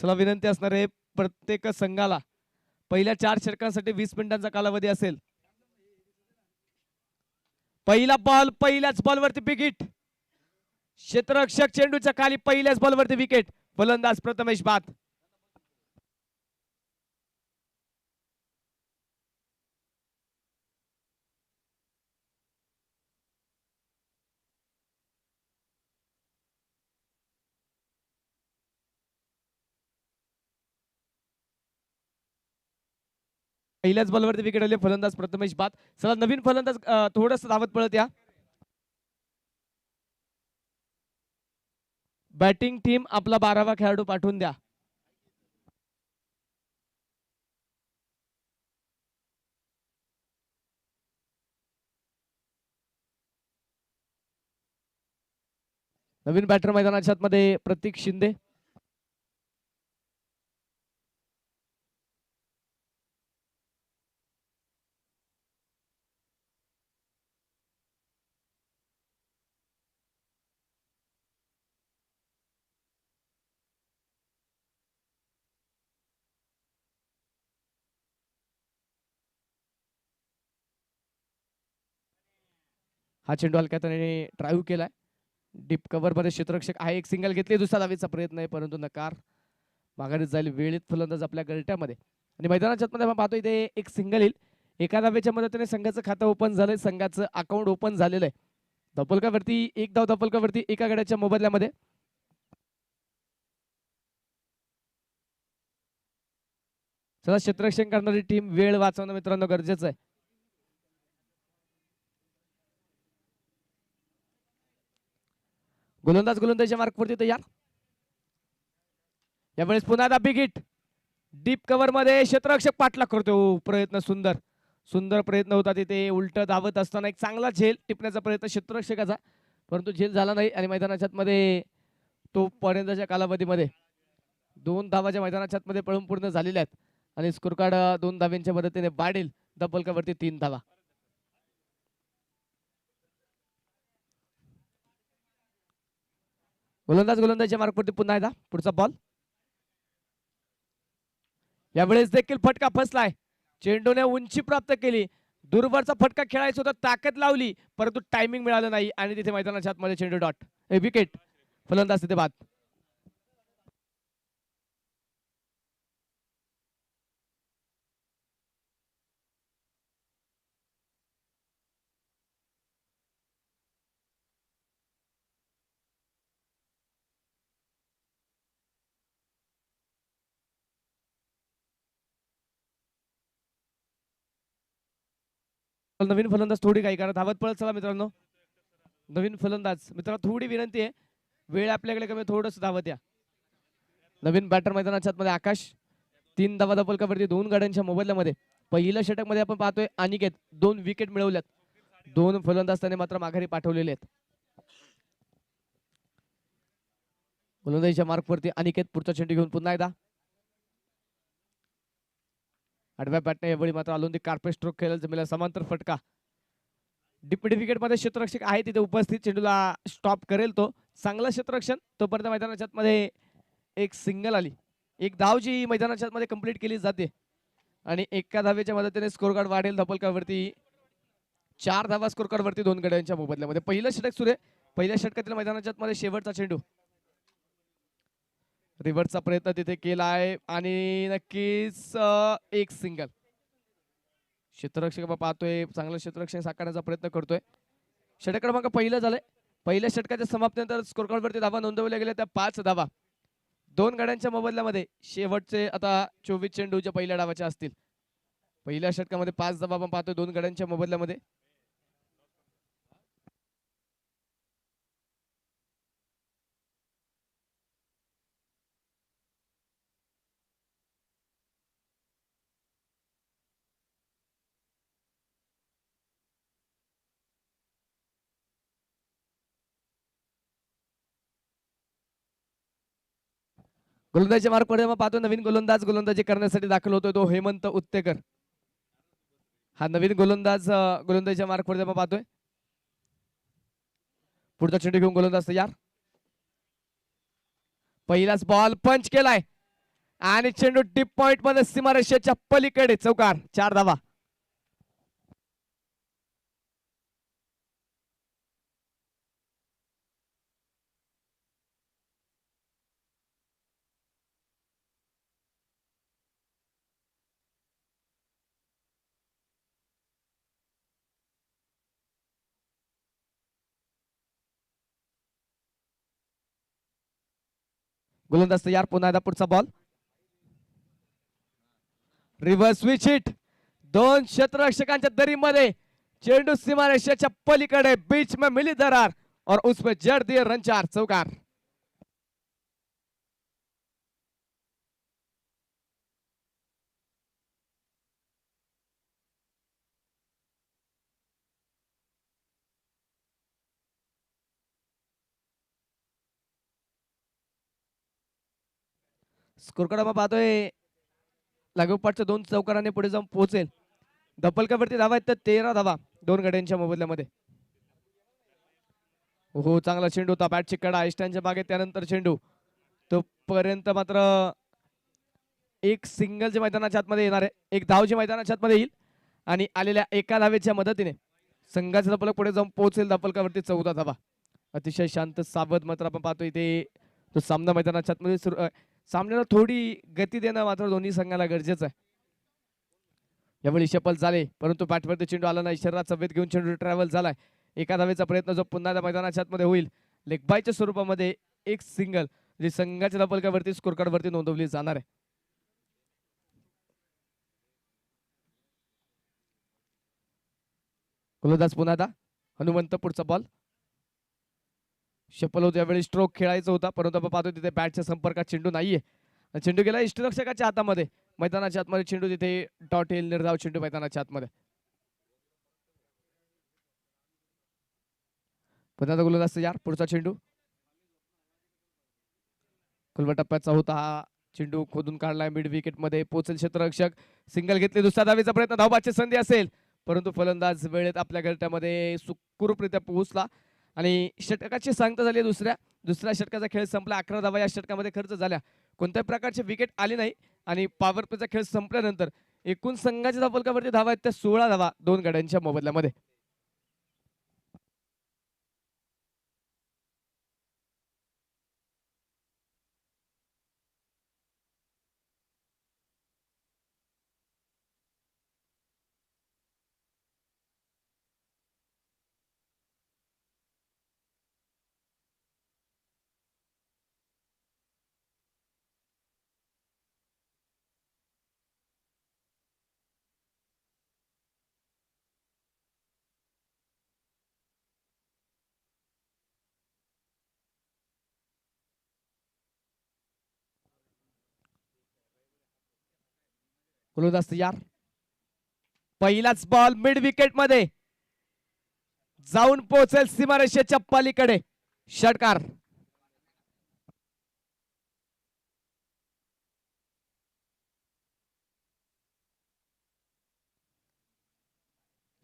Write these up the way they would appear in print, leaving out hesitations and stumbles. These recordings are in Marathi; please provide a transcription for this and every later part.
चला विनंती असणार आहे प्रत्येक संघाला पहिल्या 4 षटकांसाठी 20 मिनिटांचा कालावधी असेल. पहिला बॉल पहिल्याच बॉलवरती विकेट. क्षेत्ररक्षक चेंडूच्या खाली पहिल्याच बॉलवरती विकेट. फलंदाज प्रथमेश बाद. पहिल्याच बॉलवरती विकेट आले. फलंदाज प्रथमेश बाद. चला नवीन फलंदाज थोडंसं धावत पळत या. बॅटिंग टीम आपला 12वा खेळाडू पाठवून द्या. नवीन बॅटर मैदानाच्या आतमध्ये प्रतीक शिंदे. हा चेंडू हलक्याने ड्राईव्ह केलाय. डीप कव्हर मध्ये क्षेत्ररक्षक आहे. एक सिंगल घेतली. दुसरा धावेचा प्रयत्न आहे परंतु नकार. माघारी जाईल वेळेत फलंदाज आपल्या गळट्यामध्ये. आणि मैदानाच्या आतमध्ये आपण पाहतो इथे एक सिंगल येईल. एका धावेच्या मदतीने संघाचं खातं ओपन झालंय. संघाचं अकाउंट ओपन झालेलं आहे. धपलकावरती एक धाव. धपलकावरती एका गड्याच्या मोबदल्यामध्ये. चला क्षेत्ररक्षण करणारी टीम वेळ वाचवणं मित्रांनो गरजेचं आहे. गोलंदाजच्या मार्कवरती तयार. यावेळेस पुन्हा एकदा बिग हिट. डीप कव्हर मध्ये क्षेत्ररक्षक पाठलाग करतो. प्रयत्न सुंदर सुंदर प्रयत्न होता तिथे. उलट धावत असताना एक चांगला झेल टिपण्याचा प्रयत्न क्षेत्ररक्षकाचा परंतु झेल झाला नाही. आणि मैदानाच्या आतमध्ये तो पर्यंतच्या कालावधीमध्ये 2 धावाच्या मैदानाच्या आतमध्ये पळून पूर्ण झालेल्या आहेत. आणि स्कोर कार्ड 2 धाव्यांच्या मदतीने वाढेल. धपलकावरती 3 धावा. गोलंदाजच्या मार्कवरती पुन्हा एकदा पुढचा बॉल. यावेळेस देखील फटका फसलाय. चेंडूने उंची प्राप्त केली. दूरवरचा फटका खेळायचा होता. ताकद लावली परंतु टायमिंग मिळालं नाही. आणि तिथे मैदानाच्या आतमध्ये चेंडू डॉट विकेट. फलंदाज तिथे बाद. नवीन फलंदाज थोडी काही करा. धावत पळत चला मित्रांनो. नवीन फलंदाज मित्रांनो थोडी विनंती आहे. वेळ आपल्याकडे कमी. थोडंसं धावत या. नवीन बॅटर मैदानाच्या आतमध्ये आकाश. 3 धावा धपलकावरती 2 गाड्यांच्या मोबदल्यामध्ये. पहिल्या षटक मध्ये आपण पाहतोय अनिकेत 2 विकेट मिळवल्यात. 2 फलंदाज त्याने मात्र माघारी पाठवलेले आहेत. गोलंदाजीच्या मार्कवरती अनिकेत पुढचा चेंडू घेऊन पुन्हा एकदा. आडव्या बॅटने यावेळी मात्र आलोंदी कार्पेट स्ट्रोक खेळायला जमेला. समांतर फटका. डिप्टी विकेट मध्ये क्षेत्ररक्षक आहे तिथे उपस्थित. चेंडूला स्टॉप करेल तो. चांगला क्षेत्ररक्षण. तोपर्यंत मैदानाच्या मध्ये एक सिंगल आली. एक धाव जी मैदानाच्या मध्ये कंप्लीट केली जाते. आणि एका धावेच्या मदतीने स्कोर कार्ड वाढेल. धपलकावरती 4 धावा स्कोर कार्ड वरती 2 गड्यांच्या मोबदल्यामध्ये. पहिलं षटक सुरू आहे. पहिल्या षटकातील मैदानाच्या मध्ये शेवटचा चेंडू. रिव्हर्सचा प्रयत्न तिथे केला आहे आणि नक्कीच एक सिंगल. क्षेत्ररक्षक पाहतोय चांगलं क्षेत्ररक्षण साकारण्याचा प्रयत्न करतोय. षटक क्रमांक पहिलं झालंय. पहिल्या षटकाच्या समाप्तीनंतर स्कोर कार्ड वरती धावा नोंदवल्या गेल्या त्या 5 धावा 2 गड्यांच्या मोबदल्यामध्ये. शेवटचे आता 24 चेंडूच्या पहिल्या डावाच्या असतील. पहिल्या षटकामध्ये 5 धावा आपण पाहतोय 2 गड्यांच्या मोबदल्यामध्ये. गोलंदाजीच्या मार्कवर पाहतो नवीन गोलंदाजी करण्यासाठी दाखल होतोय तो हेमंत उत्तेकर. हा नवीन गोलंदाजीच्या मार्कवर आपण पाहतोय. पुढचा चेंडू घेऊन गोलंदाज तयार. पहिलाच बॉल पंच केलाय. आणि चेंडू डीप पॉइंट मध्ये सीमारेषेच्या पलीकडे चौकार 4 धावा. गोलंदाज तयार. पुन्हा एकदा पुढचा बॉल. Reverse switch hit. दोन क्षेत्ररक्षकांच्या दरीमध्ये चेंडू सीमारेषेच्या पलीकडे बीच में मिली दरार और उसमें जड़ दिए रन 4 चौकार. स्कोर कार्ड आपण पाहतोय लागोपाठच्या 2 चौकारांनी पुढे जाऊन पोहोचेल. धपलकावरती धावा आहेत तर 13 धावा 2 गड्यांच्या मोबदल्यामध्ये. हो चांगला चेंडू होता. बॅटची कडा इष्टांच्या मागे. त्यानंतर चेंडू तोपर्यंत मात्र एक सिंगल जे मैदानाच्या आतमध्ये येणार आहे. एक धाव जे मैदानाच्या आतमध्ये येईल आणि आलेल्या एका धावेच्या मदतीने संघाचा धपलक पुढे जाऊन पोहोचेल. धपलकावरती 14 धावा. अतिशय शांत सावध मात्र आपण पाहतोय इथे तो सामना मैदानाच्या आतमध्ये सुरू. सामन्याला थोडी गती देणं मात्र दोन्ही संघाला गरजेचं आहे. यावेळी शपल झाले परंतु बॅटवरती चेंडू आला नाही. शरीराचा वेध घेऊन चेंडू ट्रॅव्हल झालाय. एका धावेचा प्रयत्न जो पुन्हा मैदानाच्या आतमध्ये होईल. लेगबायच्या स्वरूपामध्ये एक सिंगल जी संघाच्या धपलकावरती स्कोर कार्ड वरती नोंदवली जाणार आहे. गोलंदाज पुन्हा आता हनुमंत. पुढचा बॉल. शपल होतो. यावेळी स्ट्रोक खेळायचा होता परंतु आपण पाहतो तिथे बॅटच्या संपर्कात चेंडू नाहीये. चेंडू गेला इष्टरक्षकाच्या हातामध्ये. मैदानाच्या आतमध्ये चेंडू तिथे डॉट येईल. निर्धाव चेंडू मैदानाच्या आतमध्ये. पुन्हा गोलंदाज तयार. पुढचा चेंडू खुलवा टप्प्याचा होता. हा चेंडू खोदून काढलाय. मिड विकेट मध्ये पोहोचेल क्षेत्ररक्षक. सिंगल घेतली. दुसऱ्या धावेचा प्रयत्न. धावबाची संधी असेल परंतु फलंदाज वेळेत आपल्या गळट्यामध्ये सुखरूपरित्या पोहोचला आणि षटकाची सांगता झाली. दुसऱ्या षटकाचा खेळ संपला. 11 धावा या षटकामध्ये खर्च झाल्या. कोणत्याही प्रकारची विकेट आली नाही आणि पॉवर प्लेचा खेळ संपल्यानंतर एकूण संघाच्या धपलकावरती धावा आहेत त्या 16 धावा 2 गड्यांच्या मोबदल्यामध्ये. गोलंदाज तयार. पहिलाच बॉल मिड विकेट मध्ये जाऊन पोहोचेल सीमारेषेच्या पलीकडे. षटकार.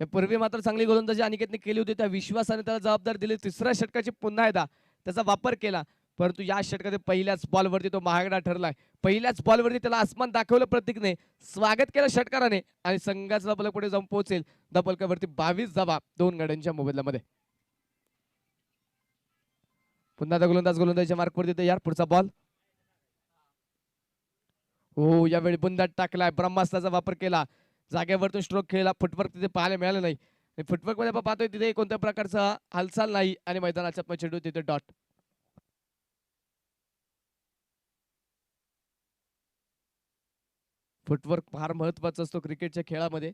यापूर्वी मात्र चांगली गोलंदाजी अनिकेतने केली होती. त्या विश्वासाने त्याला जबाबदारी दिली. तिसऱ्या षटकाची पुन्हा एकदा त्याचा वापर केला परंतु या षटकात पहिल्याच बॉलवरती तो महागडा ठरलाय. पहिल्याच बॉलवरती त्याला आसमान दाखवलं प्रतीकने. स्वागत केलं षटकाराने आणि संघाचा धपलक पुढे जाऊन पोहोचेल. धपलकावरती 22 धावा 2 गड्यांच्या मोबदल्यामध्ये. पुन्हा गोलंदाजीच्या मार्कवरती तयार. पुढचा बॉल. हो यावेळी बुंदाट टाकलाय. ब्रह्मास्त्राचा वापर केला. जागेवरतून स्ट्रोक खेळला. फुटवर्क तिथे पाहायला मिळालं नाही. फुटवर्क मध्ये आपण पाहतोय तिथे कोणत्या प्रकारचा हालचाल नाही आणि मैदानाच्या चेंडू तिथे डॉट. फुटवर्क फार महत्वाचा असतो क्रिकेटच्या खेळामध्ये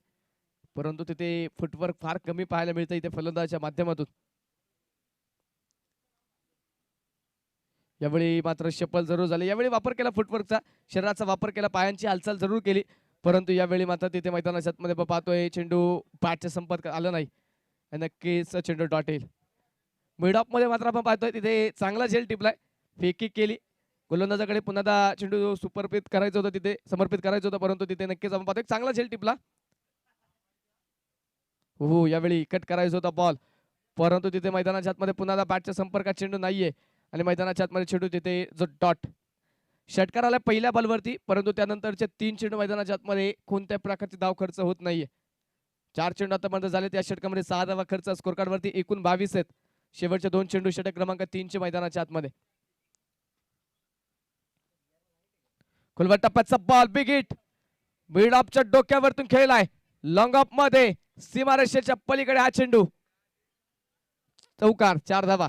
परंतु तिथे फुटवर्क फार कमी पाहायला मिळतं इथे फलंदाजाच्या माध्यमातून. यावेळी मात्र शपल जरूर झाली. यावेळी वापर केला फुटवर्कचा. शरीराचा वापर केला. पायांची हालचाल जरूर केली परंतु यावेळी मात्र तिथे मैदानाच्या आतमध्ये पाहतोय चेंडू बॅटच्या संपर्क आला नाही. नक्कीच चेंडू डॉट येईल. मिड ऑफ मध्ये मात्र आपण पाहतोय तिथे चांगला झेल टिपलाय. फेकी केली. गोलंदाजाकडे पुन्हा चेंडू समर्पित करायचं होतं परंतु तिथे नक्कीच आपण पाहतोय चांगला झेल टिपला. हो यावेळी कट करायचा होता बॉल परंतु तिथे मैदानाच्या आतमध्ये पुन्हा बॅटच्या संपर्कात चेंडू नाहीये आणि मैदानाच्या आतमध्ये चेंडू तिथे जो डॉट. षटकार आला पहिल्या बॉलवरती, परंतु त्यानंतरचे 3 चेंडू मैदानाच्या आतमध्ये कोणत्या प्रकारचे धाव खर्च होत नाहीये. 4 चेंडू आतापर्यंत झाले, त्या षटकामध्ये 6 धावा खर्च, स्कोर कार्ड वरती एकूण 22 आहेत. शेवटचे 2 चेंडू षटक क्रमांक 3 चे मैदानाच्या आतमध्ये. खुलवट टप्प्याचा बॉल, बिग हिट, मिड ऑफच्या डोक्यावरतून खेळलाय, लॉंग ऑफ मध्ये सीमारेषेच्या पलीकडे हा चेंडू, चौकार, 4 धावा.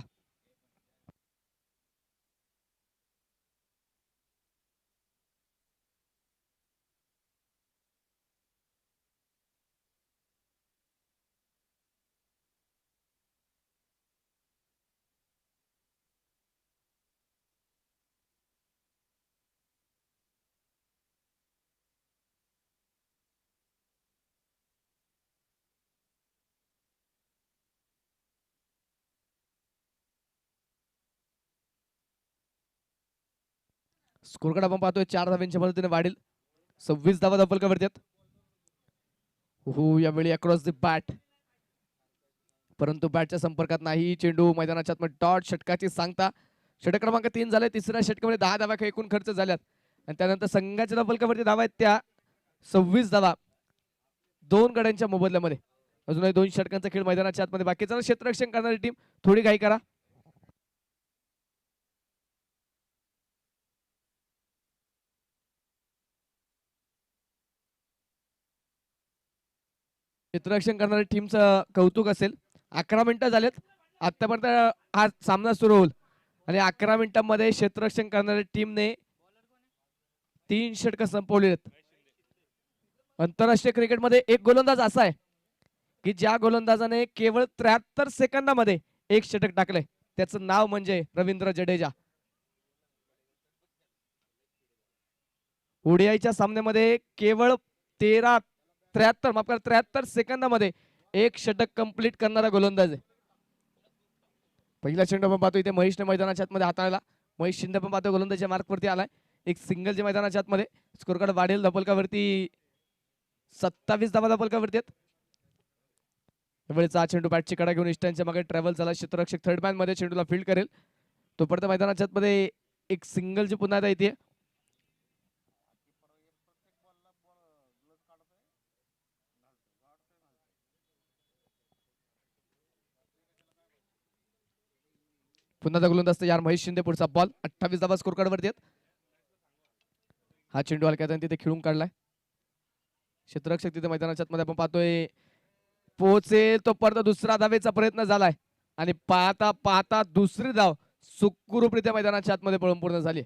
स्कोर कार्ड आपण पाहतोय 4 धाव्यांच्या मदतीने वाढेल, 26 धावा धावफलकावरती आहेत. हो, यावेळी अक्रॉस द बॅट, परंतु बॅटच्या संपर्कात नाही. चेंडू मैदानाच्या आतमध्ये डॉट, षटकाची सांगता. षटक क्रमांक 3 झाले. तिसऱ्या षटकामध्ये 10 धावा एकूण खर्च झाल्यात आणि त्यानंतर संघाच्या धावफलकावरती धावा आहेत त्या 26 धावा 2 गड्यांच्या मोबदल्यामध्ये. अजूनही 2 षटकांचा खेळ मैदानाच्या आतमध्ये बाकी. चला, क्षेत्ररक्षण करणारी टीम थोडी घाई करा. क्षेत्ररक्षण करणारी टीमचं कौतुक असेल. 11 मिनिटं झालेत आतापर्यंत हा सामना सुरू होईल आणि 11 मिनिटांमध्ये क्षेत्ररक्षण करणाऱ्या टीमने 3 षटकं संपवली आहेत. आंतरराष्ट्रीय क्रिकेटमध्ये एक गोलंदाज असा आहे की ज्या गोलंदाजाने केवळ 73 सेकंदामध्ये एक षटक टाकलंय, त्याचं नाव म्हणजे रवींद्र जडेजा. ओडीआयच्या सामन्यामध्ये केवळ 73 सेकंदामध्ये एक षटक कंप्लीट करणारा गोलंदाज आहे. पहिला चेंडू आपण पाहतो इथे महेशने मैदानाच्या आतमध्ये हाताळला. महेश शिंदे पण पाहतो गोलंदाजीच्या मार्कवरती आलाय. एक सिंगल जे मैदानाच्या आतमध्ये, स्कोर कार्ड वाढेल. धावफलकावरती 27 धावा धावफलकावरती आहेत. त्यावेळेचा चेंडू बॅटची कडा घेऊन इष्टांच्या मागे ट्रॅव्हल झाला. क्षेत्ररक्षक थर्ड मॅन मध्ये चेंडूला फील्ड करेल. तोपर्यंत मैदानाच्या आतमध्ये एक सिंगल जी पुन्हा येते. पुन्हा गोलंदाज यार महेश शिंदे. पुढचा बॉल, 28 धावा स्कोर कार्ड वरती आहेत. हा चेंडू हलक्यात तिथे खेळून काढलाय. क्षेत्ररक्षक तिथे मैदानाच्या आतमध्ये आपण पाहतोय पोहोचेल तो परत दुसरा धावेचा प्रयत्न झालाय आणि पाहता पाहता दुसरी धाव सुखरूपरित्या मैदानाच्या आतमध्ये पळून पूर्ण झाली.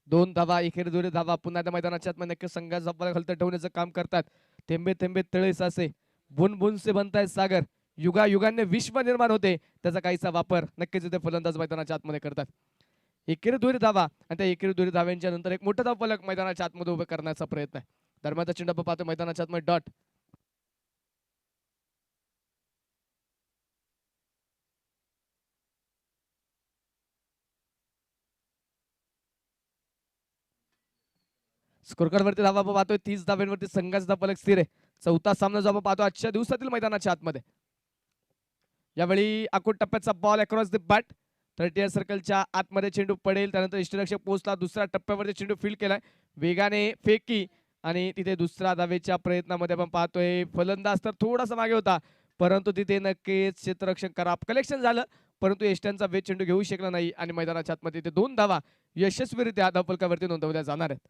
2 धावा, एकेरी 2 धावा पुन्हा त्या मैदानाच्या आतमध्ये नक्की संघाचा हलत ठेवण्याचं काम करतात. थेंबे थेंबे तळे साचे, बुन बुन से बनताय सागर, युगा युगाने विश्व निर्माण होते, त्याचा काहीसा वापर नक्कीच इथे फलंदाज मैदानाच्या आतमध्ये करतात. एकेरी 2 धावा आणि त्या एकेरी 2 धाव्यांच्या नंतर एक मोठा धावफलक मैदानाच्या आतमध्ये उभे करण्याचा प्रयत्न आहे. दरम्यानचा चेंडू पाहतो मैदानाच्या आतमध्ये डॉट. स्कोर कार्ड वरती धावा पाहतोय 30 धाव्यांवरती संघाचा धावफलक स्थिर आहे. चौथा सामना जो आपण पाहतो आजच्या दिवसातील मैदानाच्या आतमध्ये. यावेळी आखूड टप्प्याचा बॉल अक्रॉस द बॅट, 30 सर्कलच्या आतमध्ये चेंडू पडेल. त्यानंतर इष्टरक्षक पोहोचला. दुसऱ्या टप्प्यावरती चेंडू फील्ड केलाय, वेगाने फेकी आणि तिथे दुसऱ्या धावेच्या प्रयत्नामध्ये आपण पाहतोय फलंदाज तर थोडासा मागे होता, परंतु तिथे नक्कीच क्षेत्ररक्षण कराप कलेक्शन झालं, परंतु एष्ट्यांचा वेध चेंडू घेऊ शकला नाही आणि मैदानाच्या आतमध्ये तिथे 2 धावा यशस्वीरित्या धावफलकावरती नोंदवल्या जाणार आहेत.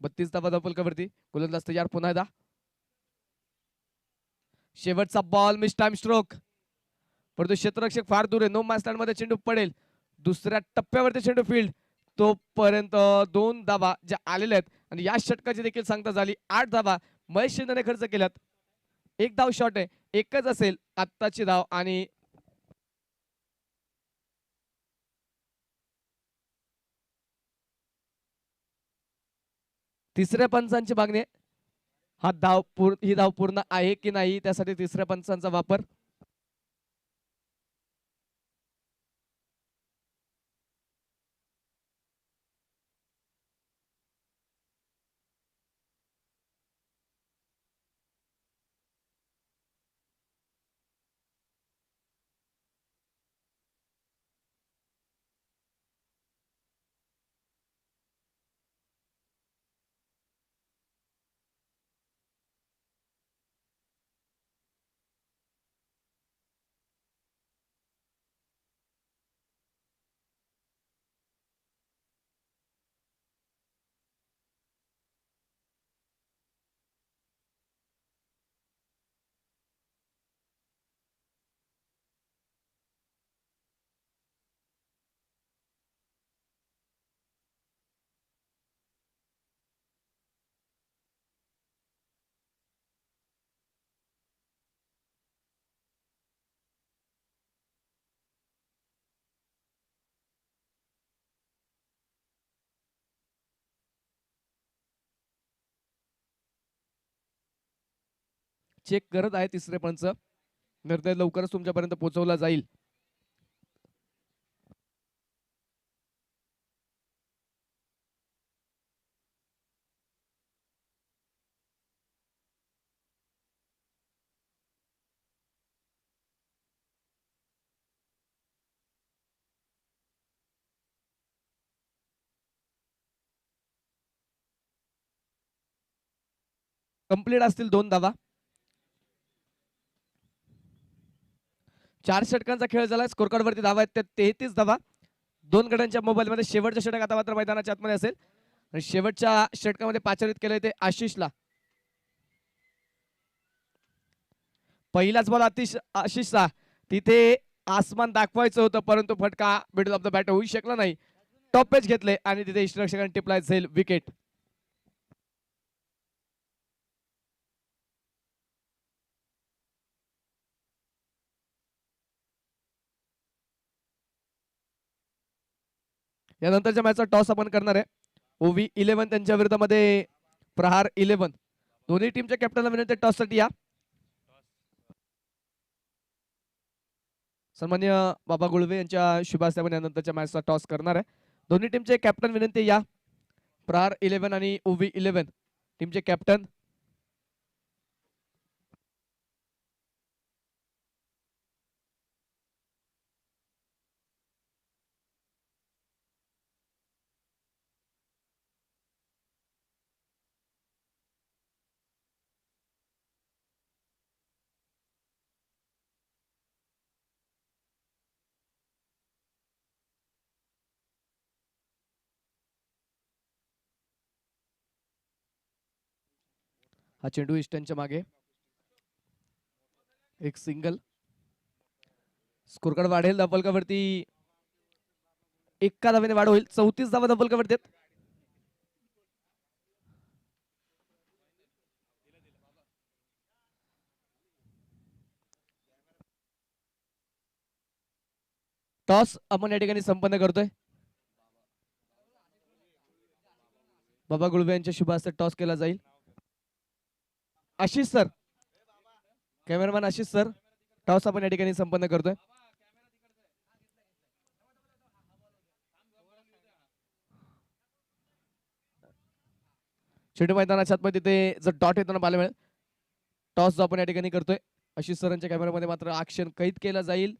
32 धावा धावफलकावरती. गोलंदाज तयार पुन्हा एकदा. शेवटचा बॉल, मिस टाइम स्ट्रोक, परंतु क्षेत्ररक्षक फार दूर आहे. नो मॅच मध्ये चेंडू पडेल. दुसऱ्या टप्प्यावरती चेंडू फील्ड, तोपर्यंत 2 धावा ज्या आलेल्या आहेत आणि या षटकाची देखील सांगता झाली. 8 धावा महेश शिंदेने खर्च केल्यात. एक धाव शॉर्ट आहे, एकच असेल आत्ताची धाव आणि तिसऱ्या पंचांची मागणी. ही धाव पूर्ण आहे की नाही त्यासाठी तिसऱ्या पंचांचा वापर. चेक करत आहे तिसरे पंच. निर्णय लवकरच तुमच्यापर्यंत पोहोचवला जाईल. कंप्लीट असतील 2 धावा. 4 षटकांचा खेळ झाला. स्कोर कार्ड वरती धावा आहेत त्या 33 धावा. 2 गटांच्या मोबाईल मध्ये शेवटचं षटक आता मात्र मैदानाच्या आतमध्ये असेल आणि शेवटच्या षटकामध्ये पाचारित केलंय ते आशिषला. पहिलाच बॉल आशिषचा तिथे आसमान दाखवायचं होतं परंतु फटका मिडल ऑफ द बॅट होऊ शकला नाही. टॉप पेच घेतले आणि तिथे इष्टरक्षकांनी टिपलाय झेल विकेट. यानंतरच्या मॅचचा टॉस आपण करणार आहे. ओव्ही 11 त्यांच्या विरोधामध्ये प्रहार 11. दोन्ही टीमच्या कॅप्टनला विनंती टॉस साठी या. सन्मान्य बाबा गुळवे यांच्या शुभ हस्ते आपण यानंतरच्या मॅचचा टॉस करणार आहे. दोन्ही टीमचे कॅप्टन विनंती या. प्रहार 11 आणि ओव्ही 11 टीमचे कॅप्टन. हा चेंडू इस्टनच्या मागे एक सिंगल. स्कोर कार्ड वाढेल धबलकावरती. एका धावेने वाढ होईल. 34 धावा धबलकावरती. टॉस आपण या ठिकाणी संपन्न करतोय. बाबा गुळवे यांच्या शुभ हस्ते टॉस केला जाईल. Ashish sir, cameraman Ashish sir, toss आपण या ठिकाणी संपन्न करतोय. चेंडू मैदानाच्या आतमध्ये तिथे जर डॉट येताना पाहायला मिळेल. टॉस जो आपण या ठिकाणी करतोय आशिष सरांच्या कॅमेरामध्ये मात्र ऍक्शन कैद केला जाईल.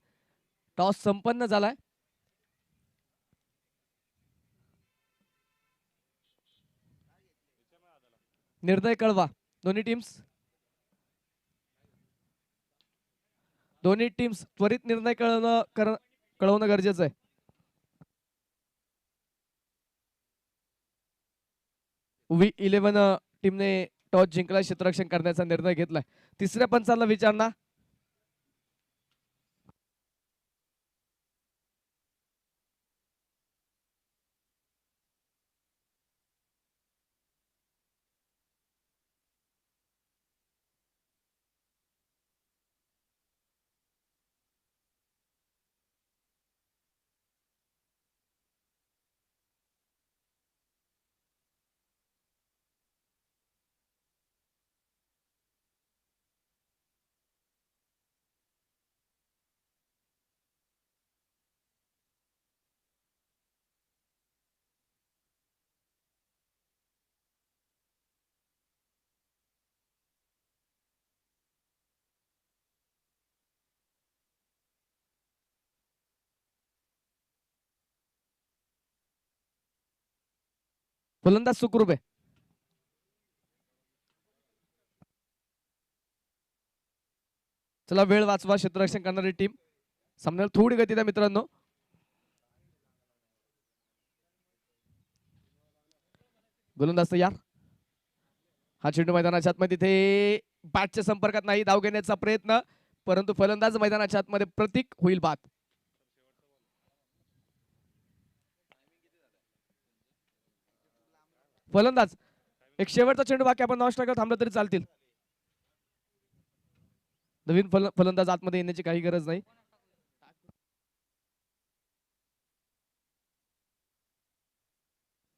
टॉस संपन्न झालाय. निर्णय कळवा. दोन्ही टीम्स त्वरित निर्णय कळवणं गरजेचं आहे. ओव्ही 11 टीमने टॉस जिंकला, क्षेत्ररक्षण करण्याचा निर्णय घेतलाय. तिसऱ्या पंचाला विचारणा. फलंदाज सुखरूप आहे. चला वेळ वाचवा. क्षेत्ररक्षण करणारी टीम. सामन्याला थोडी गती द्या मित्रांनो. गोलंदाज तयार. हा चेंडू मैदानाच्या आतमध्ये तिथे बॅटच्या संपर्कात नाही. धाव घेण्याचा प्रयत्न परंतु फलंदाज मैदानाच्या आतमध्ये प्रतीक होईल बाद. फलंदाज एक शेवटचा चेंडू बाकी. आपण नॉन स्ट्रायकर थांबलं तरी चालतील. नवीन फलंदाज आतमध्ये येण्याची काही गरज नाही.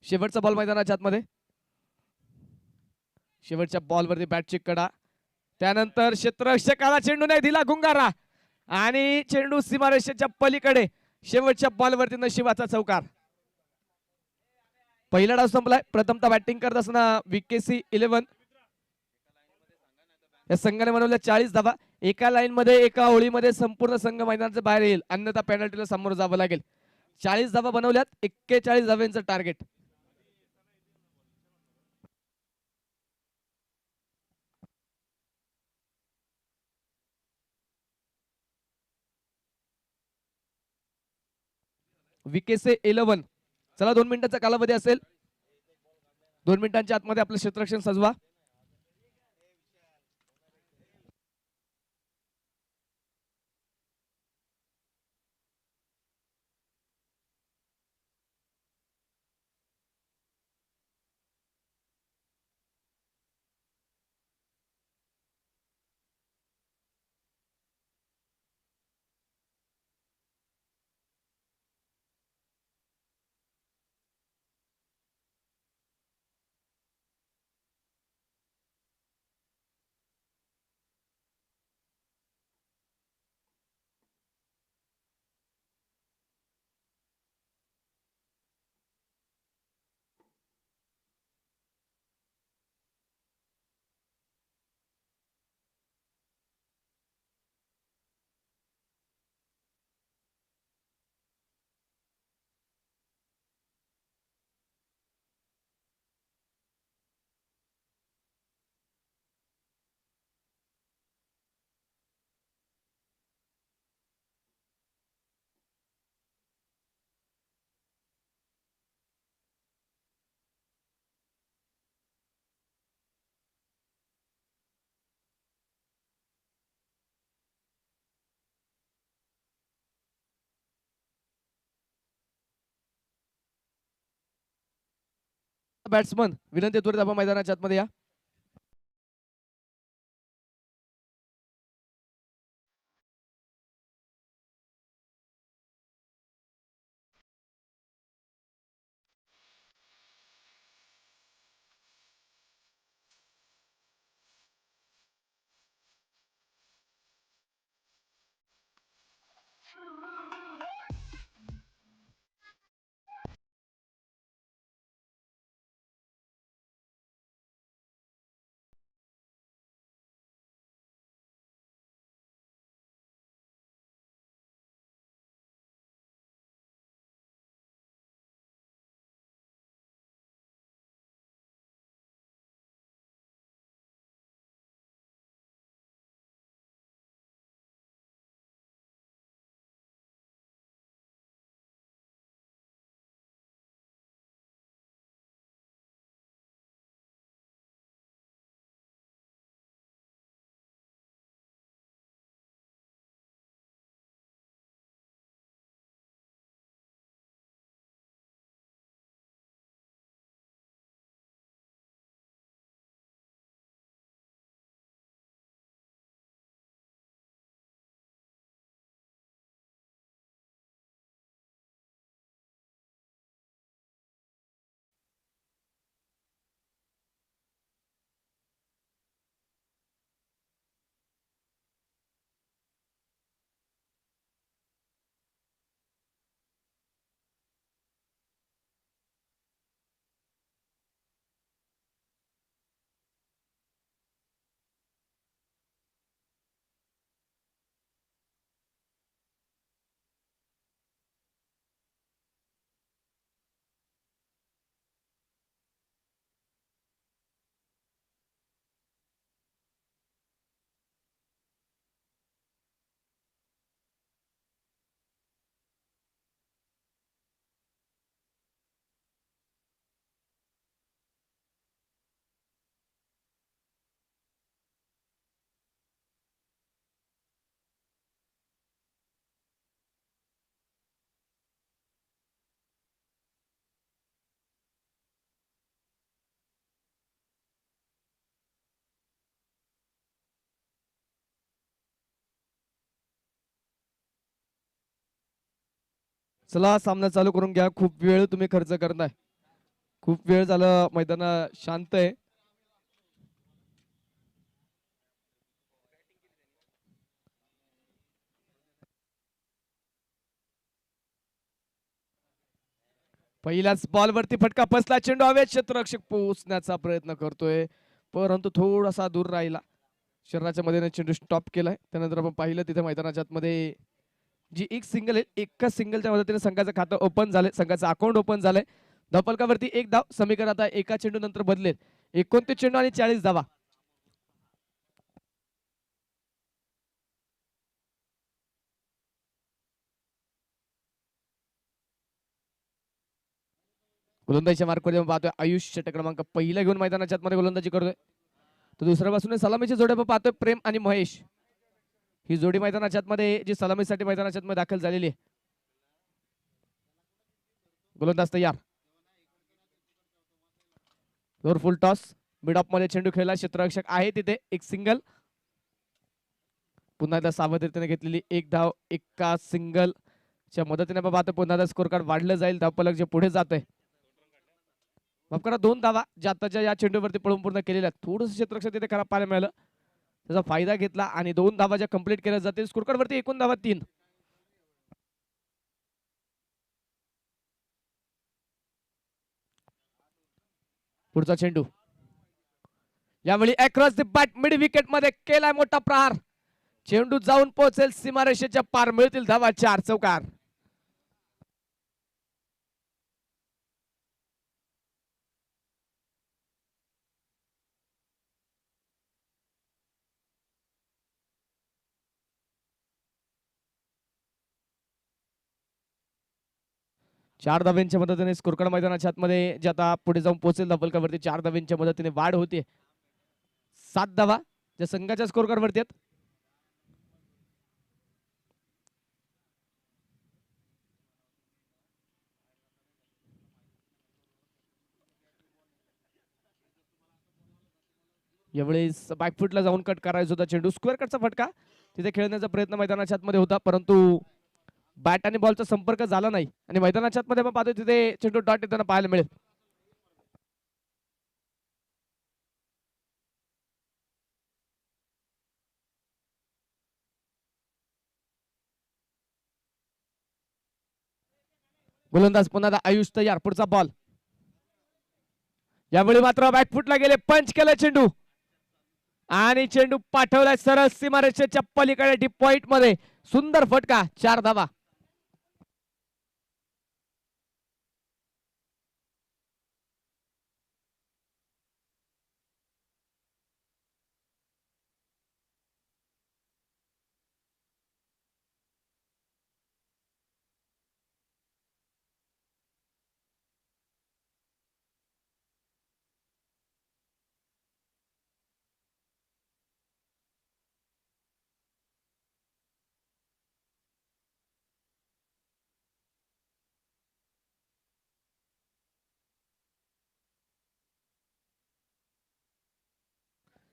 शेवटचा बॉल मैदानाच्या आतमध्ये. शेवटच्या बॉलवरती बॅटची कडा त्यानंतर क्षेत्ररक्षकाला चेंडू नाही दिला गुंगारा आणि चेंडू सीमारेषेच्या पलीकडे शेवटच्या बॉलवरती नशिबाचा चौकार. पहिला डाव संपलाय. प्रथमतः बॅटिंग करत असताना VKC 11 या संघाने बनवल्या 40 धावा. एका लाईन मध्ये एका ओळीमध्ये संपूर्ण संघ मैदानाच्या बाहेर येईल, अन्यथा पेनल्टीला सामोरं जावं लागेल. 40 धावा बनवल्यात. 41 धाव्यांचं टार्गेट. VKC 11. चला 2 मिनिटांचा कालावधी असेल. 2 मिनिटांच्या आतमध्ये आपलं क्षेत्ररक्षण सजवा. बॅट्समन विनंती त्वरित आपण मैदानाच्या आतमध्ये या. चला सामना चालू करून घ्या. खूप वेळ तुम्ही खर्च करताय. खूप वेळ झालं मैदान शांत आहे. पहिल्याच बॉल वरती फटका बसला, चेंडू हवेत, क्षेत्ररक्षक पोहोचण्याचा प्रयत्न करतोय परंतु थोडासा दूर राहिला. शरीराच्या मध्येने चेंडू स्टॉप केलाय. त्यानंतर आपण पाहिलं तिथे मैदानाच्या आतमध्ये जी एक सिंगल आहे, एका सिंगलच्या मदतीने संघाचं खातं ओपन झालंय, संघाचं अकाउंट ओपन झालंय. धपलकावरती एक धाव, समीकरण आता एका चेंडू नंतर बदलेल. 29 चेंडू आणि 40 धावा. गोलंदाजीच्या मार्कवर पाहतोय आयुष षटक क्रमांक पहिला घेऊन मैदानाच्या आतमध्ये गोलंदाजी करतोय. तो दुसऱ्या बाजूने सलामीची जोडी पाहतोय प्रेम आणि महेश. ही जोडी मैदानाच्या आतमध्ये जी सलामीसाठी मैदानाच्या आतमध्ये दाखल झालेली आहे. गोलंदाज तयार. फुल टॉस मिड ऑफ मध्ये चेंडू खेळला, क्षेत्ररक्षक आहे तिथे, एक सिंगल. पुन्हा एकदा सावधतेने घेतलेली एक धाव एका सिंगल च्या मदतीने बाबा आता पुन्हा एकदा स्कोर कार्ड वाढलं जाईल. धावपलक जे पुढे जात आहे, माफ करा 2 धावा ज्या आताच्या या चेंडूवरती पळून पूर्ण केलेल्या. थोडंसं क्षेत्ररक्षक तिथे खराब पाहायला मिळालं, त्याचा फायदा घेतला आणि 2 धावा ज्या कंप्लीट केल्या जातील. स्कोर कार्ड वरती एकूण धावा 3. पुढचा चेंडू यावेळी across the bat mid wicket मध्ये केलाय मोठा प्रहार. चेंडू जाऊन पोहोचेल सीमारेषेच्या पार, मिळतील धावा 4. चौकार. चार धाब्यांच्या मदतीने स्कोर कार्ड मैदानाच्या आतमध्ये जे आता पुढे जाऊन पोहोचेल धावपलकावरती 4 धाब्यांच्या मदतीने वाढ होते. 7 धावा ज्या संघाच्या स्कोर कार्ड वरती आहेत. यावेळेस बॅकफुटला जाऊन कट करायचा होता चेंडू. स्क्वेअर कटचा फटका तिथे खेळण्याचा प्रयत्न मैदानाच्या आतमध्ये होता परंतु बॅट आणि बॉलचा संपर्क झाला नाही आणि मैदानाच्या आतमध्ये आपण पाहतो तिथे चेंडू डॉट येताना पाहायला मिळेल. गोलंदाज पुन्हा आयुष तयार. पुढचा बॉल यावेळी मात्र बॅकफुटला गेले, पंच केलं चेंडू आणि चेंडू पाठवलाय सरळ सीमारेषेच्या पलीकडे डीप पॉइंट मध्ये. सुंदर फटका, 4 धावा.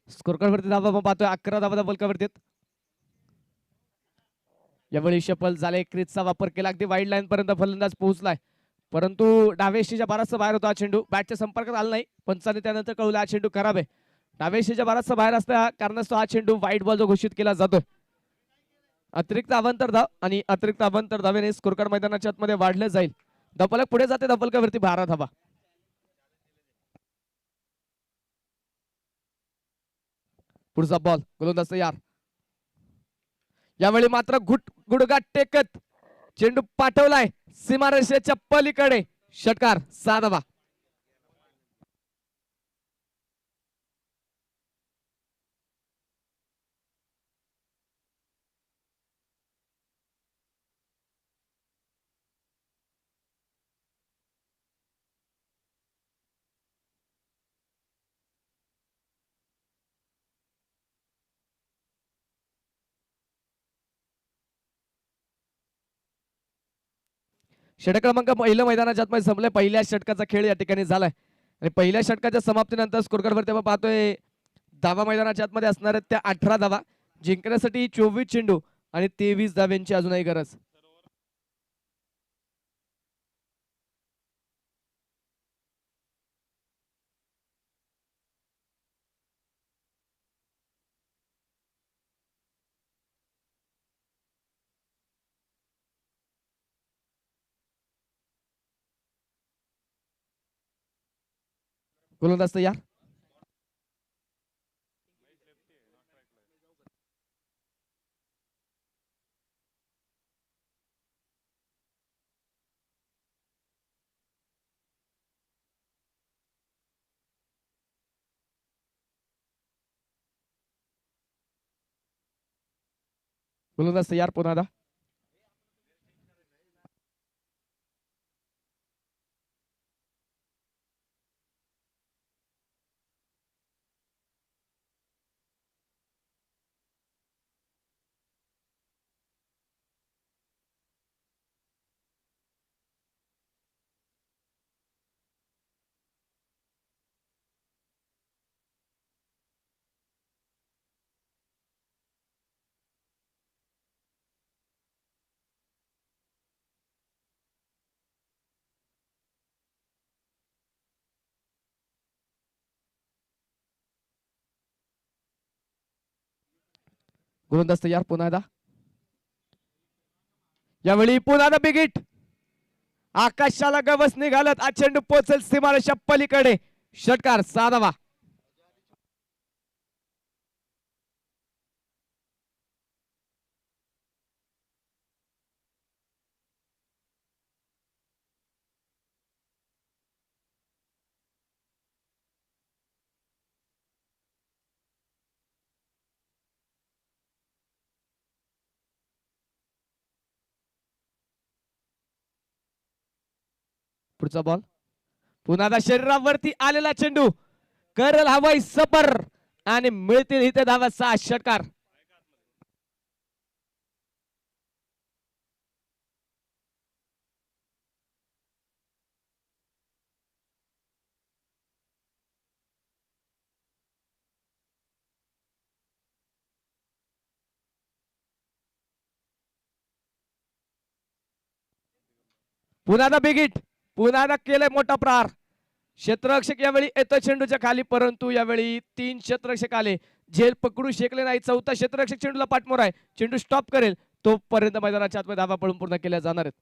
स्कोर कार्ड वरती धावा आपण पाहतोय 11 धावा धावपलकावरती. यावेळी शफल झाले, क्रीजचा वापर केला, अगदी वाईड लाईन पर्यंत फलंदाज पोहोचलाय परंतु डावेशीच्या बाराचा बाहेर होता चेंडू. बॅटच्या संपर्कात आला नाही, पंचाने त्यानंतर कळवला हा चेंडू खराब आहे. डावेशीच्या बाराचा बाहेर असता कारणास्तव हा चेंडू वाईट बॉल जो घोषित केला जातोय. अतिरिक्त अवांतर धाव आणि अतिरिक्त अवांतर धावेने स्कोर कार्ड मैदानाच्या आतमध्ये वाढलं जाईल. धपलक पुढे जाते, धपलकावरती 12 धावा. पुढचा बॉल गोलंदाज तयार. यावेळी मात्र गुडघा टेकत चेंडू पाठवलाय सीमारेषेच्या पलीकडे. षटकार, 6 धावा. षटक क्रमांक पहिलं मैदानाच्या आतमध्ये संपलंय. पहिल्या षटकाचा खेळ या ठिकाणी झालाय आणि पहिल्या षटकाच्या समाप्तीनंतर स्कोर कार्ड वरती आपण पाहतोय धावा मैदानाच्या आतमध्ये असणार आहेत त्या 18 धावा. जिंकण्यासाठी 24 चेंडू आणि 23 धाव्यांची अजूनही गरज. गोलंदाज तयार. गोलंदाज तयार पुन्हा एकदा. गोलंदाज तयार पुन्हा एकदा. यावेळी पुन्हा एकदा बिग हिट. आकाशाला गवस निघालत. आज चेंडू पोहोचेल सीमारेषा पलीकडे. षटकार 6 धावा. पुढचा बॉल. पुन्हा एकदा शरीरावरती आलेला चेंडू करल हवाई सपर आणि मिळतील इथे धावा 6. षटकार. पुन्हा एकदा बिग हिट. पुन्हा एकदा केलंय मोठा प्रहार. क्षेत्ररक्षक यावेळी येतो चेंडूच्या खाली, परंतु यावेळी 3 क्षेत्ररक्षक आले. झेल पकडू शकले नाही. 4था क्षेत्ररक्षक चेंडूला पाठमोर आहे. चेंडू स्टॉप करेल तोपर्यंत मैदानाच्या आतमध्ये धावा पळून पूर्ण केल्या जाणार आहेत.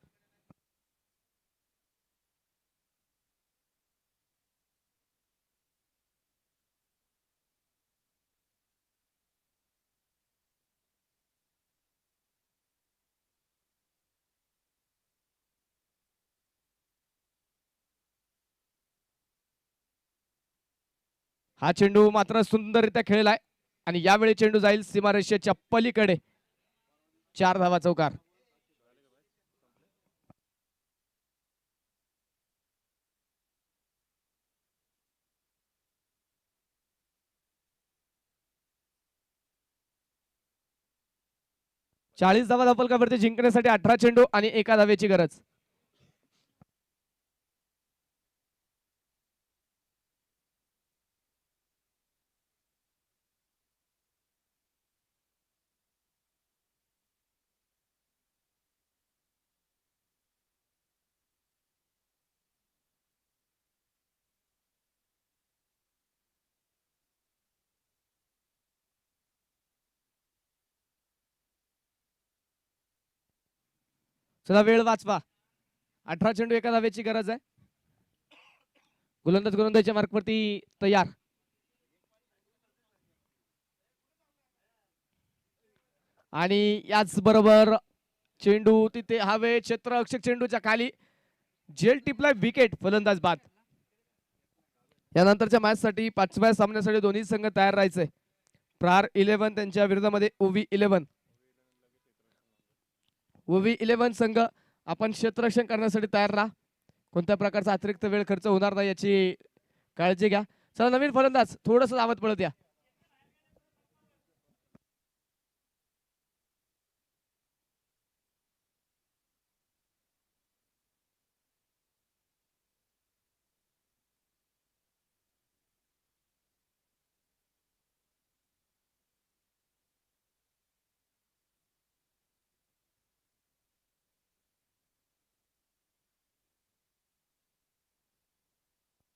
हा चेंडू मात्र सुंदररित्या खेळलाय आणि यावेळी चेंडू जाईल सीमारेषेच्या पलीकडे. 4 धावा चौकार. चाळीस धावा धापलकावरती जिंकण्यासाठी 18 चेंडू आणि 1 धावेची गरज. चला वेळ वाचवा. 18 चेंडू 1 धावेची गरज आहे. गोलंदाजच्या मार्कवरती तयार. आणि याच बरोबर चेंडू तिथे हवे. क्षेत्ररक्षक चेंडूच्या खाली. झेल टिपलाय. विकेट. फलंदाज बाद. यानंतरच्या मॅच साठी 5व्या सामन्यासाठी दोन्ही संघ तयार राहायचे. प्रहार 11 त्यांच्या विरोधामध्ये ओव्ही 11. ओव्ही 11 संघ आपण क्षेत्ररक्षण करण्यासाठी तयार राहा. कोणत्या प्रकारचा अतिरिक्त वेळ खर्च होणार नाही याची काळजी घ्या. चला नवीन फलंदाज थोडस धावत पळत या.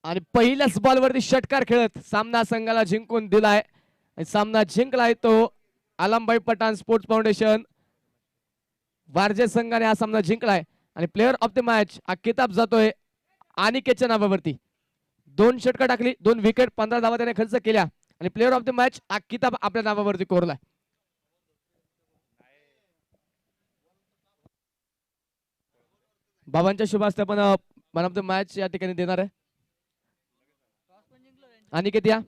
आणि पहिल्याच बॉलवरती षटकार खेळत सामना संघाला जिंकून दिलाय. सामना जिंकलाय तो आलमभाई पठाण स्पोर्ट्स फाउंडेशन वारजे संघाने हा सामना जिंकलाय. आणि प्लेअर ऑफ द मॅच हा किताब जातोय अनिकेतच्या नावावरती. 2 षटकं टाकली, 2 विकेट, 15 धावा त्याने खर्च केल्या आणि प्लेअर ऑफ द मॅच हा किताब आपल्या नावावरती कोरलाय. बाबांच्या शुभ हस्ते आपण मॅन ऑफ द मॅच या ठिकाणी देणार आहे. अनिकेत या.